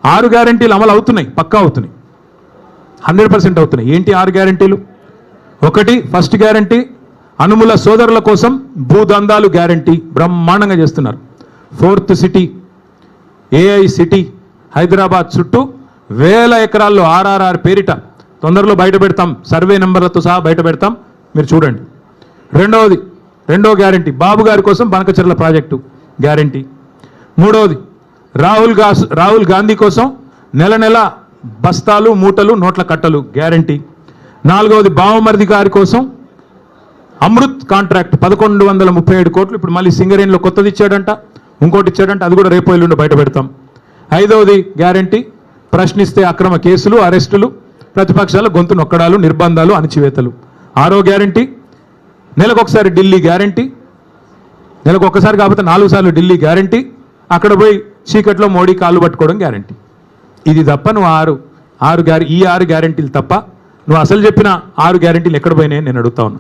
6 గ్యారంటీలు అమలు అవుతున్నాయి, పక్కా అవుతున్నాయి, 100% అవుతున్నాయి. ఏంటి 6 గ్యారంటీలు? ఒకటి, ఫస్ట్ గ్యారంటీ అనుముల సోదరుల కోసం భూదందాలు గ్యారంటీ బ్రహ్మాండంగా చేస్తున్నారు. 4th city AI city Hyderabad చుట్టూ 1000 ఎకరాల్లో RRR పేరిట తొందరలో బయట పెడతాం, సర్వే నెంబర్లతో సహా బయట పెడతాం, మీరు చూడండి. రెండో గ్యారంటీ బాబు గారి కోసం బనకచెర్ల ప్రాజెక్టు గ్యారంటీ. మూడవది రాహుల్ గాంధీ కోసం నెల బస్తాలు మూటలు నోట్ల కట్టలు గ్యారంటీ. 4వది బావమరిది గారి కోసం అమృత్ కాంట్రాక్ట్ 1137 కోట్లు ఇప్పుడు మళ్ళీ సింగరేణిలో కొత్తది ఇచ్చాడంట, ఇంకోటి ఇచ్చాడంట, అది కూడా రేపు ఎల్లుండి బయట పెడతాం. 5వది గ్యారంటీ ప్రశ్నిస్తే అక్రమ కేసులు, అరెస్టులు, ప్రతిపక్షాల గొంతు నొక్కడాలు, నిర్బంధాలు, అణచివేతలు. 6వ గ్యారంటీ నెలకొకసారి ఢిల్లీ గ్యారంటీ, నెలకొకసారి కాకపోతే 4 సార్లు ఢిల్లీ గ్యారంటీ, అక్కడ పోయి చీకట్లో మోడీ కాళ్ళు పట్టుకోవడం గ్యారంటీ. ఇది తప్ప నువ్వు ఈ 6 గ్యారంటీలు తప్ప నువ్వు అసలు చెప్పిన 6 గ్యారంటీలు ఎక్కడ పోయినాయని నేను అడుగుతా ఉన్నా.